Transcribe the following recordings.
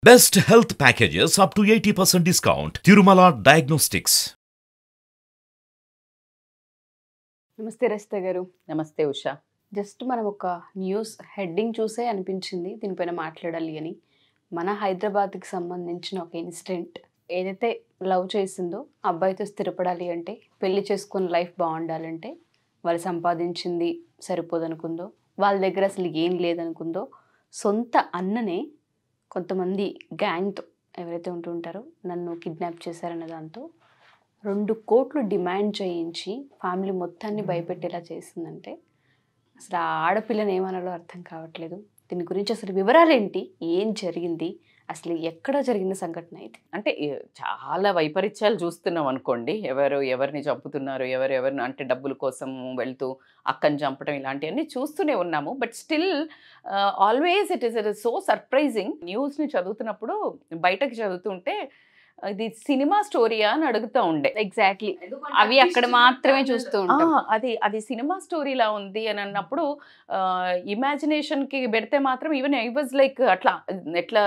Best health packages up to 80% discount. Tirumala Diagnostics. నమస్తే రచిత గారు. నమస్తే ఉషా. జస్ట్ మనం ఒక న్యూస్ హెడ్డింగ్ చూసే అనిపించింది దీనిపైన మాట్లాడాలి అని. మన హైదరాబాద్కి సంబంధించిన ఒక ఇన్సిడెంట్, ఏదైతే లవ్ చేసిందో అబ్బాయితో స్థిరపడాలి అంటే, పెళ్లి చేసుకుని లైఫ్ బాగుండాలంటే వాళ్ళు సంపాదించింది సరిపోదనుకుందో, వాళ్ళ దగ్గర అసలు ఏం లేదనుకుందో, సొంత అన్ననే కొంతమంది గ్యాంగ్తో ఎవరైతే ఉంటుంటారో నన్ను కిడ్నాప్ చేశారన్న దాంతో 2 కోట్లు డిమాండ్ చేయించి ఫ్యామిలీ మొత్తాన్ని భయపెట్టేలా చేసిందంటే అసలు ఆ ఆడపిల్లని ఏమనాలో అర్థం కావట్లేదు. దీని గురించి అసలు వివరాలేంటి, ఏం జరిగింది, అసలు ఎక్కడ జరిగిన సంఘటన ఇది? అంటే చాలా వైపరీత్యాలు చూస్తున్నాం అనుకోండి. ఎవరిని చంపుతున్నారు, ఎవరిని అంటే డబ్బుల కోసం వెళ్తూ అక్కని చంపడం, ఇలాంటివన్నీ చూస్తూనే ఉన్నాము. But still always it is so surprising. న్యూస్ని చదువుతున్నప్పుడు బయటకు చదువుతుంటే ఇది సినిమా స్టోరీయా అని అడుగుతూ ఉండే. ఎగ్జాక్ట్లీ, అవి అక్కడ మాత్రమే చూస్తూ ఉంటాం. అది సినిమా స్టోరీలా ఉంది అని అన్నప్పుడు ఇమాజినేషన్కి పెడితే మాత్రం ఈవెన్ ఐ వాజ్ లైక్ అట్లా ఎట్లా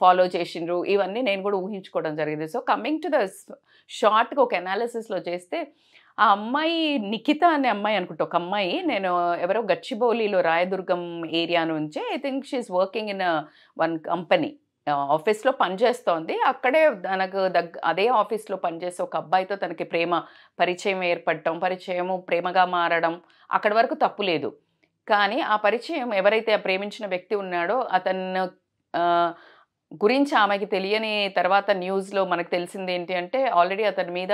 ఫాలో చేసిండ్రు ఇవన్నీ నేను కూడా ఊహించుకోవడం జరిగింది. సో కమింగ్ టు ద షార్ట్గా ఒక అనాలిసిస్లో చేస్తే, ఆ అమ్మాయి నిఖిత అనే అమ్మాయి అనుకుంటా, ఒక అమ్మాయి, నేను ఎవరో గచ్చిబౌలిలో రాయదుర్గం ఏరియా నుంచి, I think she is working in one company, ఆఫీస్లో పనిచేస్తోంది. అక్కడే తనకు అదే ఆఫీస్లో పనిచేసే ఒక అబ్బాయితో తనకి పరిచయం ఏర్పడటం, పరిచయము ప్రేమగా మారడం, అక్కడి వరకు తప్పు లేదు. కానీ ఆ పరిచయం ఎవరైతే ఆ ప్రేమించిన వ్యక్తి ఉన్నాడో అతను గురించి ఆమెకి తెలియని తర్వాత న్యూస్లో మనకు తెలిసింది ఏంటి అంటే, ఆల్రెడీ అతని మీద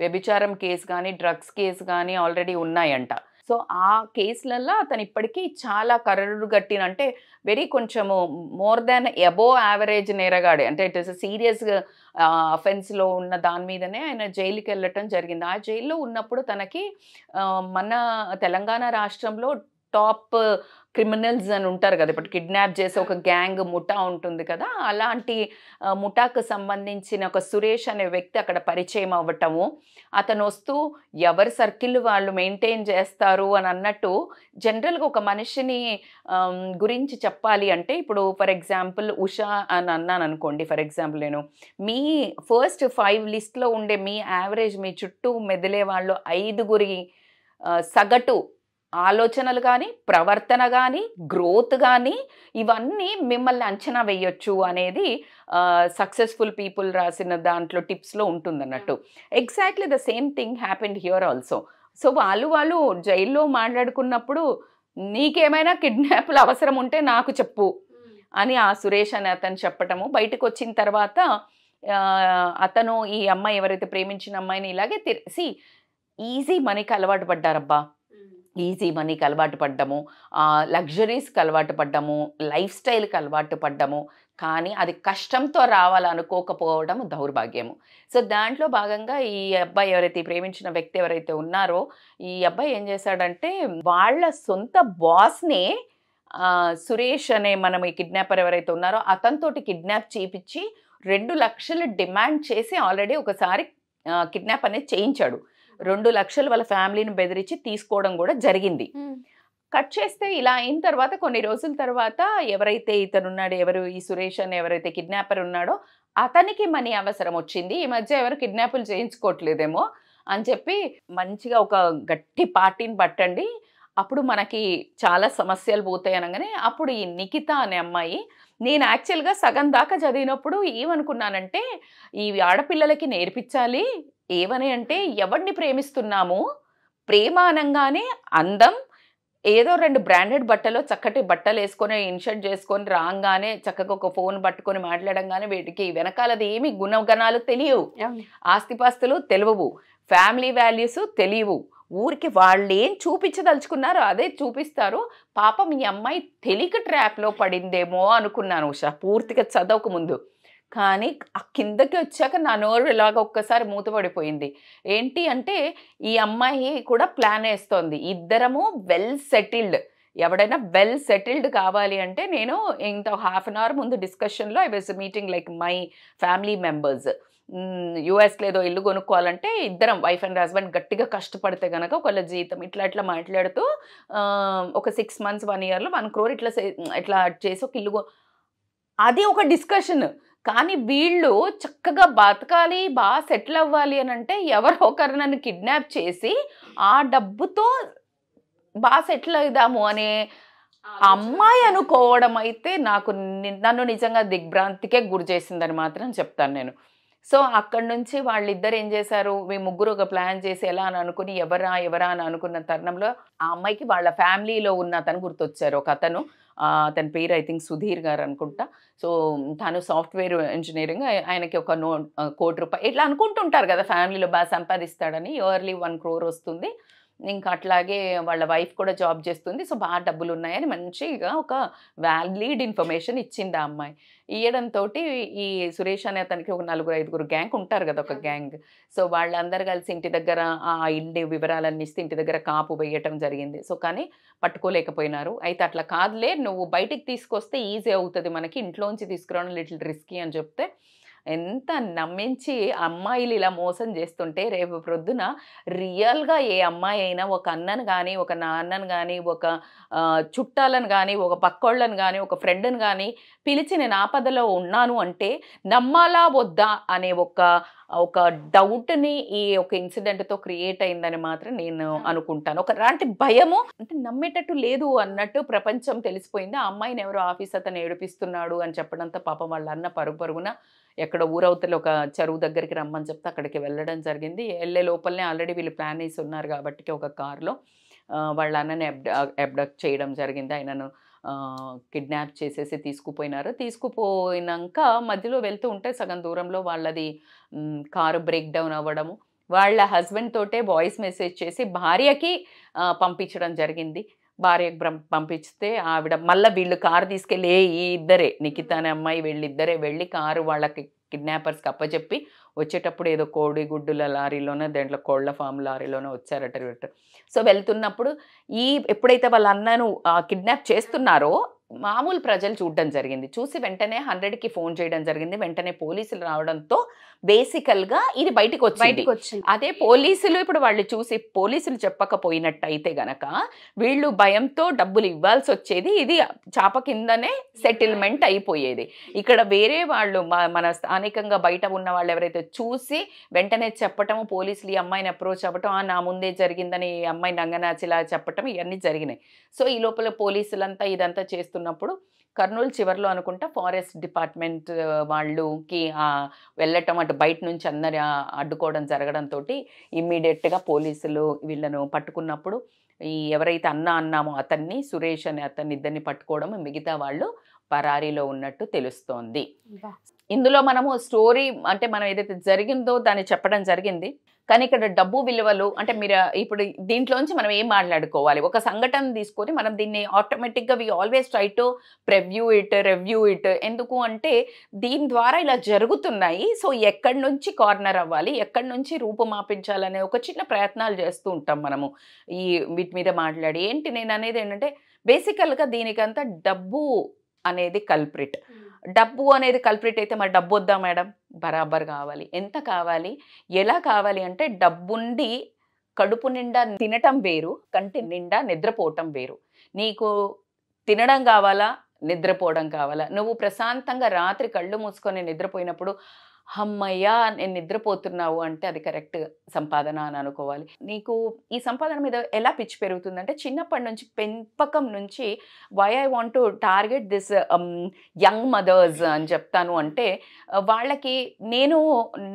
వ్యభిచారం కేసు కానీ డ్రగ్స్ కేసు కానీ ఆల్రెడీ ఉన్నాయంట. సో ఆ కేసులలో అతను ఇప్పటికీ చాలా కర్రలు గట్టిన, అంటే వెరీ కొంచెము మోర్ దాన్ అబోవ్ యావరేజ్ నేరగాడే, అంటే ఇట్ ఇస్ సీరియస్ అఫెన్స్లో ఉన్న దాని మీదనే ఆయన జైలుకి వెళ్ళటం జరిగింది. ఆ జైల్లో ఉన్నప్పుడు తనకి మన తెలంగాణ రాష్ట్రంలో టాప్ క్రిమినల్స్ అని ఉంటారు కదా, ఇప్పుడు కిడ్నాప్ చేసే ఒక గ్యాంగ్ ముఠా ఉంటుంది కదా, అలాంటి ముఠాకు సంబంధించిన ఒక సురేష్ అనే వ్యక్తి అక్కడ పరిచయం అవ్వటము, అతను వస్తూ ఎవరి సర్కిల్ వాళ్ళు మెయింటైన్ చేస్తారు అని అన్నట్టు, జనరల్గా ఒక మనిషిని గురించి చెప్పాలి అంటే, ఇప్పుడు ఫర్ ఎగ్జాంపుల్ ఉషా అని అన్నాను అనుకోండి, ఫర్ ఎగ్జాంపుల్ నేను మీ ఫస్ట్ 5 లిస్ట్లో ఉండే మీ యావరేజ్, మీ చుట్టూ మెదిలే వాళ్ళు 5గురి సగటు ఆలోచనలు కానీ, ప్రవర్తన కానీ, గ్రోత్ కానీ, ఇవన్నీ మిమ్మల్ని అంచనా వేయొచ్చు అనేది సక్సెస్ఫుల్ పీపుల్ రాసిన దాంట్లో టిప్స్లో ఉంటుందన్నట్టు. Exactly the same thing happened here also. So వాళ్ళు జైల్లో మాట్లాడుకున్నప్పుడు, నీకేమైనా కిడ్నాప్లు అవసరం ఉంటే నాకు చెప్పు అని ఆ సురేష్ అని అతను చెప్పటము. బయటకు వచ్చిన తర్వాత అతను ఈ అమ్మాయి ఎవరైతే ప్రేమించిన అమ్మాయిని ఇలాగే ఈజీ మనీకి అలవాటు పడ్డారబ్బా, ఈజీ మనీకి అలవాటు పడ్డము, లగ్జరీస్కి అలవాటు పడ్డము, లైఫ్ స్టైల్కి అలవాటు పడ్డము, కానీ అది కష్టంతో రావాలనుకోకపోవడం దౌర్భాగ్యము. సో దాంట్లో భాగంగా ఈ అబ్బాయి ఎవరైతే ప్రేమించిన వ్యక్తి ఎవరైతే ఉన్నారో, ఈ అబ్బాయి ఏం చేశాడంటే, వాళ్ళ సొంత బాస్నే సురేష్ అనే మనం ఈ కిడ్నాపర్ ఎవరైతే ఉన్నారో అతనితోటి కిడ్నాప్ చేయించి 2 లక్షలు డిమాండ్ చేసి ఆల్రెడీ ఒకసారి కిడ్నాప్ అనేది చేయించాడు. 2 లక్షలు వాళ్ళ ఫ్యామిలీని బెదిరించి తీసుకోవడం కూడా జరిగింది. కట్ చేస్తే ఇలా అయిన తర్వాత కొన్ని రోజుల తర్వాత ఎవరైతే ఇతనున్నాడో, ఈ సురేష్ అని ఎవరైతే కిడ్నాపర్ ఉన్నాడో అతనికి మనీ అవసరం వచ్చింది. ఈ మధ్య ఎవరు కిడ్నాపులు చేయించుకోవట్లేదేమో అని చెప్పి, మంచిగా ఒక గట్టి పార్టీని పట్టండి, అప్పుడు మనకి చాలా సమస్యలు పోతాయి అనగానే, అప్పుడు ఈ నిఖిత అనే అమ్మాయి, నేను యాక్చువల్గా సగం దాకా చదివినప్పుడు ఏమనుకున్నానంటే, ఈ ఆడపిల్లలకి నేర్పించాలి ఏమని అంటే, ఎవరిని ప్రేమిస్తున్నాము, ప్రేమ అనగానే అందం, ఏదో 2 బ్రాండెడ్ బట్టలో చక్కటి బట్టలు వేసుకొని ఇన్షర్ట్ చేసుకొని రాగానే చక్కగా ఒక ఫోన్ పట్టుకొని మాట్లాడంగానే వీటికి వెనకాలది ఏమి గుణగణాలు తెలియవు, ఆస్తిపాస్తులు తెలియవు, ఫ్యామిలీ వాల్యూస్ తెలియవు, ఊరికి వాళ్ళు ఏం చూపించదలుచుకున్నారో అదే చూపిస్తారు. పాపం ఈ అమ్మాయి తెలియక ట్రాప్లో పడిందేమో అనుకున్నాను ఉషా, పూర్తిగా చదవక ముందు. కానీ ఆ కిందకి వచ్చాక నా నోరు ఇలాగ ఒక్కసారి మూతపడిపోయింది. ఏంటి అంటే, ఈ అమ్మాయి కూడా ప్లాన్ వేస్తోంది, ఇద్దరము వెల్ సెటిల్డ్, ఎవడైనా వెల్ సెటిల్డ్ కావాలి అంటే, నేను ఇంత ½ అన్ అవర్ ముందు డిస్కషన్లో I was meeting like my family members, యూఎస్లో ఏదో ఇల్లు కొనుక్కోవాలంటే ఇద్దరం వైఫ్ అండ్ హస్బెండ్ గట్టిగా కష్టపడితే కనుక ఒకళ్ళ జీతం ఇట్లా మాట్లాడుతూ ఒక 6 months 1 yearలో 1 crore ఇట్లా చేసి ఒక ఇల్లు అది ఒక డిస్కషన్. కానీ వీళ్ళు చక్కగా బతకాలి, బాగా సెటిల్ అవ్వాలి అని అంటే ఎవరో ఒకరు నన్ను కిడ్నాప్ చేసి ఆ డబ్బుతో బాగా సెటిల్ అవుదాము అనే అమ్మాయి అనుకోవడం అయితే నన్ను నిజంగా దిగ్భ్రాంతికే గురి చేసిందని మాత్రం చెప్తాను నేను. సో అక్కడి నుంచి వాళ్ళిద్దరు ఏం చేశారు, మీ ముగ్గురు ఒక ప్లాన్ చేసి ఎలా అని అనుకుని ఎవరా అని అనుకున్న తరుణంలో ఆ అమ్మాయికి వాళ్ళ ఫ్యామిలీలో ఉన్న అతను గుర్తొచ్చారు. ఒక అతని పేరు ఐ థింక్ సుధీర్ గారు అనుకుంటా. సో తను సాఫ్ట్వేర్ ఇంజనీరింగ్, ఆయనకి ఒక ₹1 కోటి ఇట్లా అనుకుంటుంటారు కదా, ఫ్యామిలీలో బాగా సంపాదిస్తాడని. ఇయర్లీ 1 crore వస్తుంది. ఇంకా అట్లాగే వాళ్ళ వైఫ్ కూడా జాబ్ చేస్తుంది. సో బాగా డబ్బులు ఉన్నాయని మంచిగా ఒక వ్యాలిడ్ ఇన్ఫర్మేషన్ ఇచ్చింది ఆ అమ్మాయి. ఇవ్వడంతో ఈ సురేష్ అనే అతనికి ఒక 4-5 గ్యాంగ్ ఉంటారు కదా, ఒక గ్యాంగ్. సో వాళ్ళందరూ కలిసి ఇంటి దగ్గర ఆ ఇంటి వివరాలన్నీ ఇస్తే ఇంటి దగ్గర కాపు వేయటం జరిగింది. సో కానీ పట్టుకోలేకపోయినారు. అయితే అట్లా కాదులే, నువ్వు బయటికి తీసుకొస్తే ఈజీ అవుతుంది, మనకి ఇంట్లోంచి తీసుకురావడం లిటిల్ రిస్కీ అని చెప్తే ఎంత నమ్మించి అమ్మాయిలు ఇలా మోసం చేస్తుంటే రేపు ప్రొద్దున రియల్గా ఏ అమ్మాయి అయినా ఒక అన్నను కానీ, ఒక నాన్నను కానీ, ఒక చుట్టాలను కానీ, ఒక పక్కోళ్ళని కానీ, ఒక ఫ్రెండ్ని కానీ పిలిచి నేను ఆపదలో ఉన్నాను అంటే నమ్మాలా వద్దా అనే ఒక డౌట్ని ఈ ఒక ఇన్సిడెంట్తో క్రియేట్ అయిందని మాత్రం నేను అనుకుంటాను. ఒకలాంటి భయము, అంటే నమ్మేటట్టు లేదు అన్నట్టు ప్రపంచం తెలిసిపోయింది. ఆ అమ్మాయిని ఎవరో ఆఫీస్ అతను ఏడిపిస్తున్నాడు అని చెప్పడంతో పాపం వాళ్ళ అన్న పరుగున ఎక్కడ ఊరవతల ఒక చెరువు దగ్గరికి రమ్మని చెప్తే అక్కడికి వెళ్ళడం జరిగింది. వెళ్ళే లోపలనే ఆల్రెడీ వీళ్ళు ప్లాన్ వేసి ఉన్నారు కాబట్టి ఒక కార్లో వాళ్ళ అన్నని అబ్డక్ట్ చేయడం జరిగింది. ఆయనను కిడ్నాప్ చేసేసి తీసుకుపోయినాక మధ్యలో వెళ్తూ ఉంటే సగం దూరంలో వాళ్ళది కారు బ్రేక్ డౌన్ అవ్వడము, వాళ్ళ హస్బెండ్ తోటే వాయిస్ మెసేజ్ చేసి భార్యకి పంపించడం జరిగింది. భార్యకు పంపిస్తే ఆవిడ మళ్ళీ వీళ్ళు కారు తీసుకెళ్ళి ఈ ఇద్దరే నిఖిత అనే అమ్మాయి వీళ్ళిద్దరే వెళ్ళి కారు వాళ్ళకి కిడ్నాపర్స్కి అప్పచెప్పి వచ్చేటప్పుడు ఏదో కోడిగుడ్డుల లారీలోనే, దాంట్లో కోళ్ల ఫామ్ లారీలోనే వచ్చారట. సో వెళ్తున్నప్పుడు ఎప్పుడైతే వాళ్ళ అన్నను కిడ్నాప్ చేస్తున్నారో మామూలు ప్రజలు చూడడం జరిగింది. చూసి వెంటనే 100కి ఫోన్ చేయడం జరిగింది. వెంటనే పోలీసులు రావడంతో బేసికల్గా ఇది బయటికి వచ్చింది. అదే పోలీసులు ఇప్పుడు వాళ్ళు చూసి పోలీసులు చెప్పకపోయినట్టయితే గనక వీళ్ళు భయంతో డబ్బులు ఇవ్వాల్సి వచ్చేది. ఇది చాప కిందనే సెటిల్మెంట్ అయిపోయేది. ఇక్కడ వేరే వాళ్ళు మన స్థానికంగా బయట ఉన్న వాళ్ళు ఎవరైతే చూసి వెంటనే చెప్పటము, పోలీసులు ఈ అమ్మాయిని అప్రోచ్ అవ్వటం, నా ముందే జరిగిందని ఈ అమ్మాయి నంగనాచిలా చెప్పటం, ఇవన్నీ జరిగినాయి. సో ఈ లోపల పోలీసులంతా ఇదంతా చేస్తున్నప్పుడు కర్నూలు చివరిలో అనుకుంటా ఫారెస్ట్ డిపార్ట్మెంట్ వాళ్ళకి వెళ్ళటం, అటు బయట నుంచి అందరి అడ్డుకోవడం జరగడంతో ఇమ్మీడియట్గా పోలీసులు వీళ్ళను పట్టుకున్నప్పుడు ఎవరైతే అన్నామో అతన్ని, సురేష్ అనే అతన్ని ఇద్దరిని పట్టుకోవడం, మిగతా వాళ్ళు పరారీలో ఉన్నట్టు తెలుస్తోంది. ఇందులో మనము స్టోరీ అంటే మనం ఏదైతే జరిగిందో దాన్ని చెప్పడం జరిగింది. కానీ ఇక్కడ డబ్బు విలువలు అంటే మీరు ఇప్పుడు దీంట్లోంచి మనం ఏం మాట్లాడుకోవాలి, ఒక సంఘటన తీసుకొని మనం దీన్ని ఆటోమేటిక్గా we always try to review it. ఎందుకు అంటే దీని ద్వారా ఇలా జరుగుతున్నాయి. సో ఎక్కడి నుంచి కార్నర్ అవ్వాలి, ఎక్కడి నుంచి రూపుమాపించాలనే ఒక చిన్న ప్రయత్నాలు చేస్తూ ఉంటాం మనము వీటి మీద మాట్లాడి. నేను అనేది ఏంటంటే బేసికల్గా దీనికంతా డబ్బు అనేది కల్ప్రిట్. డబ్బు అనేది కల్ప్రిట్ అయితే మరి డబ్బు వద్దా మేడం? బరాబర్ కావాలి. ఎంత కావాలి, ఎలా కావాలి అంటే డబ్బుండి కడుపు నిండా తినటం వేరు, కంటి నిండా నిద్రపోవటం వేరు. నీకు తినడం కావాలా, నిద్రపోవడం కావాలా? నువ్వు ప్రశాంతంగా రాత్రి కళ్ళు మూసుకొని నిద్రపోయినప్పుడు అమ్మయ్యా నేను నిద్రపోతున్నావు అంటే అది కరెక్ట్ సంపాదన అని అనుకోవాలి. నీకు ఈ సంపాదన మీద ఎలా పిచ్చి పెరుగుతుందంటే చిన్నప్పటి నుంచి పెంపకం నుంచి why I want to target this young mothers అని చెప్తాను అంటే వాళ్ళకి నేను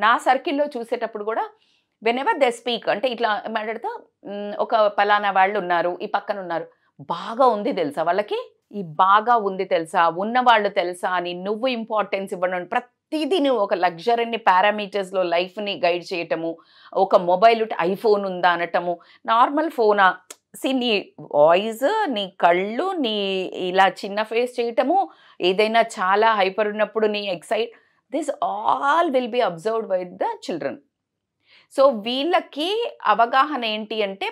నా సర్కిల్లో చూసేటప్పుడు కూడా వెనెవర్ దే స్పీక్ అంటే ఇట్లా మాట్లాడుతూ ఒక పలానా వాళ్ళు ఉన్నారు, ఈ పక్కన ఉన్నారు, బాగా ఉంది తెలుసా వాళ్ళకి, ఈ బాగా ఉంది తెలుసా, ఉన్నవాళ్ళు తెలుసా అని నువ్వు ఇంపార్టెన్స్ ఇవ్వడం, ప్రతిదీ నువ్వు ఒక లగ్జరీని పారామీటర్స్లో లైఫ్ని గైడ్ చేయటము, ఒక మొబైల్ ఐఫోన్ ఉందా అనటము, నార్మల్ ఫోనా నీ వాయిస్, నీ కళ్ళు, నీ ఇలా చిన్న ఫేస్ చేయటము, ఏదైనా చాలా హైపర్ ఉన్నప్పుడు నీ excite, this all will be observed by the children. So వీళ్ళకి అవగాహన ఏంటి అంటే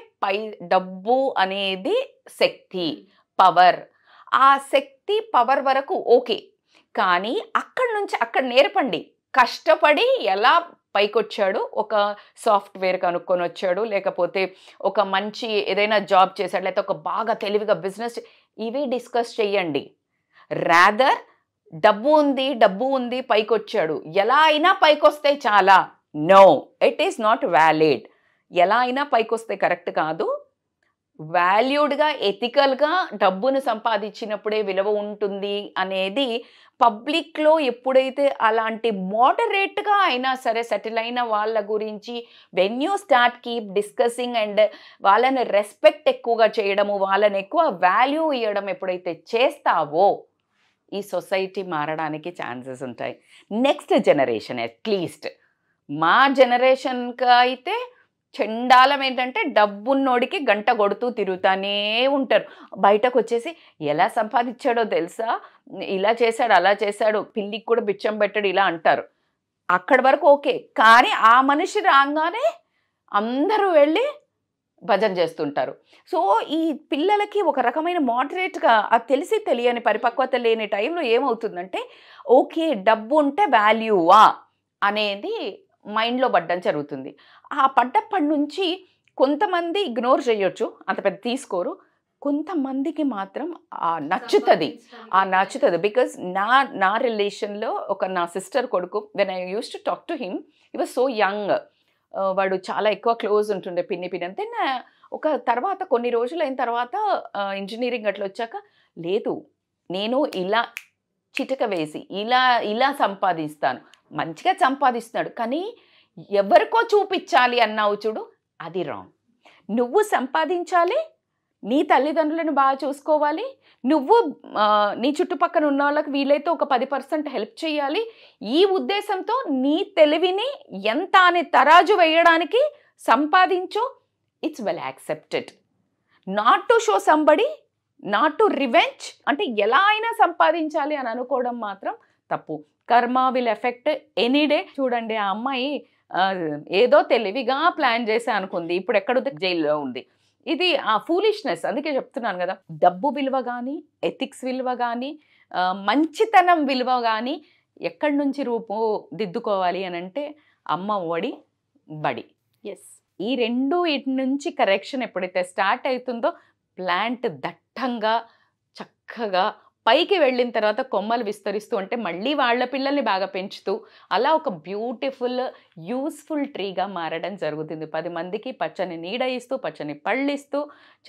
డబ్బు అనేది శక్తి, పవర్. ఆ శక్తి పవర్ వరకు ఓకే, కానీ అక్కడి నుంచి అక్కడ నేర్పండి. కష్టపడి ఎలా పైకొచ్చాడు, ఒక సాఫ్ట్వేర్ కనుక్కొని వచ్చాడు, లేకపోతే ఒక మంచి ఏదైనా జాబ్ చేశాడు, లేకపోతే ఒక బాగా తెలివిగా బిజినెస్, ఇవి డిస్కస్ చెయ్యండి. రాదర్ డబ్బు ఉంది పైకొచ్చాడు, ఎలా అయినా పైకొస్తే చాలా. No, it is not valid. ఎలా అయినా పైకొస్తే కరెక్ట్ కాదు. వాల్యూడ్గా, ఎథికల్గా డబ్బును సంపాదించినప్పుడే విలువ ఉంటుంది అనేది పబ్లిక్లో ఎప్పుడైతే అలాంటి మోడరేట్గా అయినా సరే సెటిల్ అయిన వాళ్ళ గురించి when you start keep discussing and వాళ్ళని రెస్పెక్ట్ ఎక్కువగా చేయడము, వాళ్ళని ఎక్కువ వాల్యూ ఇవ్వడం ఎప్పుడైతే చేస్తావో ఈ సొసైటీ మారడానికి ఛాన్సెస్ ఉంటాయి. నెక్స్ట్ జనరేషన్, అట్లీస్ట్ మా జనరేషన్కి అయితే చండాలం ఏంటంటే డబ్బున్నోడికి గంట కొడుతూ తిరుగుతానే ఉంటారు. బయటకు వచ్చేసి ఎలా సంపాదించాడో తెలుసా, ఇలా చేశాడు అలా చేశాడు, పిల్లికి కూడా బిచ్చం పెట్టాడు ఇలా అంటారు. అక్కడి వరకు ఓకే, కానీ ఆ మనిషి రాగానే అందరూ వెళ్ళి భజన చేస్తుంటారు. సో ఈ పిల్లలకి ఒక రకమైన మోడరేట్గా అది తెలిసి తెలియని పరిపక్వత లేని టైంలో ఏమవుతుందంటే ఓకే డబ్బు ఉంటే వాల్యూవా అనేది మైండ్లో పడ్డం జరుగుతుంది. ఆ పడ్డప్పటి నుంచి కొంతమంది ఇగ్నోర్ చేయొచ్చు, అంత పెద్ద తీసుకోరు. కొంతమందికి మాత్రం నచ్చుతుంది. బికాజ్ నా రిలేషన్లో నా సిస్టర్ కొడుకు, when I use to talk to him, he was so young. వాడు చాలా ఎక్కువ క్లోజ్ ఉంటుండే పిన్ని అంతే. ఒక తర్వాత కొన్ని రోజులు అయిన తర్వాత ఇంజనీరింగ్ అట్లా వచ్చాక లేదు నేను ఇలా చిటక వేసి ఇలా సంపాదిస్తాను, మంచిగా సంపాదిస్తున్నాడు కానీ ఎవరికో చూపించాలి అన్నావు చూడు, అది రాంగ్. నువ్వు సంపాదించాలి, నీ తల్లిదండ్రులను బాగా చూసుకోవాలి, నువ్వు నీ చుట్టుపక్కల ఉన్న వాళ్ళకి వీలైతే ఒక 10% హెల్ప్ చేయాలి. ఈ ఉద్దేశంతో నీ తెలివిని ఎంత అనే తరాజు వేయడానికి సంపాదించు. It's well accepted. Not to show somebody, not to revenge. అంటే ఎలా అయినా సంపాదించాలి అని అనుకోవడం మాత్రం తప్పు. కర్మ విల్ ఎఫెక్ట్ ఎనీ డే. చూడండి ఆ అమ్మాయి ఏదో తెలివిగా ప్లాన్ చేసి అనుకుంది, ఇప్పుడు ఎక్కడ జైల్లో ఉంది. ఇది ఆ ఫూలిష్నెస్. అందుకే చెప్తున్నాను కదా, డబ్బు విలువ కానీ, ఎథిక్స్ విలువ కానీ, మంచితనం విలువ కానీ ఎక్కడి నుంచి దిద్దుకోవాలి అని అంటే అమ్మ ఒడి బడి. ఎస్, ఈ రెండు ఇటు నుంచి కరెక్షన్ ఎప్పుడైతే స్టార్ట్ అవుతుందో ప్లాంట్ దట్టంగా చక్కగా పైకి వెళ్ళిన తర్వాత కొమ్మలు విస్తరిస్తూ ఉంటే మళ్ళీ వాళ్ళ పిల్లల్ని బాగా పెంచుతూ అలా ఒక బ్యూటిఫుల్ యూస్ఫుల్ ట్రీగా మారడం జరుగుతుంది. 10 మందికి పచ్చని నీడ ఇస్తూ, పచ్చని పళ్ళిస్తూ,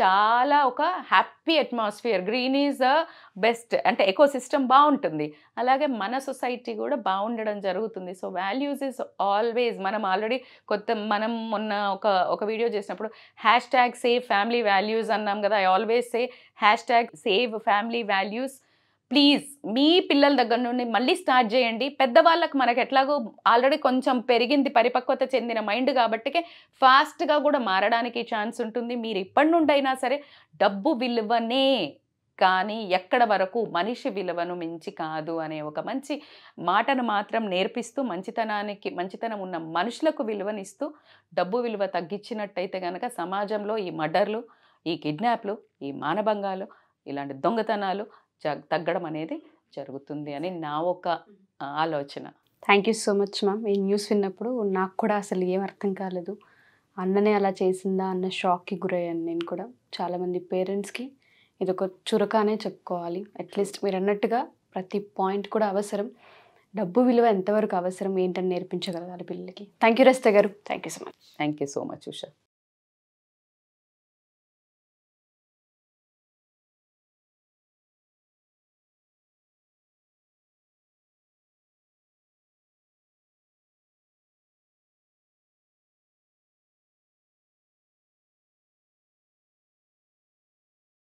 చాలా ఒక happy atmosphere. Green is best, అంటే ఎకో సిస్టమ్ బాగుంటుంది. అలాగే మన సొసైటీ కూడా బాగుండడం జరుగుతుంది. సో వాల్యూస్ ఈజ్ ఆల్వేస్, మనం మొన్న ఒక వీడియో చేసినప్పుడు #సేవ్ ఫ్యామిలీ వాల్యూస్ అన్నాం కదా. I always say #save family values. Please మీ పిల్లల దగ్గర నుండి మళ్ళీ స్టార్ట్ చేయండి. పెద్దవాళ్ళకి మనకు ఎట్లాగో ఆల్రెడీ కొంచెం పెరిగింది, పరిపక్వత చెందిన మైండ్ కాబట్టికే ఫాస్ట్గా కూడా మారడానికి ఛాన్స్ ఉంటుంది. మీరు ఇప్పటి నుండి అయినా సరే డబ్బు విలువనే కానీ ఎక్కడ వరకు మనిషి విలువను మించి కాదు అనే ఒక మంచి మాటను మాత్రం నేర్పిస్తూ, మంచితనం ఉన్న మనుషులకు విలువనిస్తూ, డబ్బు విలువ తగ్గించినట్టయితే కనుక సమాజంలో ఈ మర్డర్లు, ఈ కిడ్నాప్లు, ఈ మానభంగాలు, ఇలాంటి దొంగతనాలు తగ్గడం అనేది జరుగుతుంది అని నా ఒక ఆలోచన. Thank you so much ma'am. ఈ న్యూస్ విన్నప్పుడు నాకు కూడా అసలు ఏం అర్థం కాలేదు. అన్ననే అలా చేసిందా అన్న షాక్కి గురయ్యాను నేను కూడా. చాలామంది పేరెంట్స్కి ఇది ఒక చురకానే చెప్పుకోవాలి. అట్లీస్ట్ మీరు అన్నట్టుగా ప్రతి పాయింట్ కూడా అవసరం. డబ్బు విలువ ఎంతవరకు అవసరం ఏంటని నేర్పించగలగాలి పిల్లలకి. థ్యాంక్ యూ రజిత గారు. Thank you so much. Thank you so much Usha.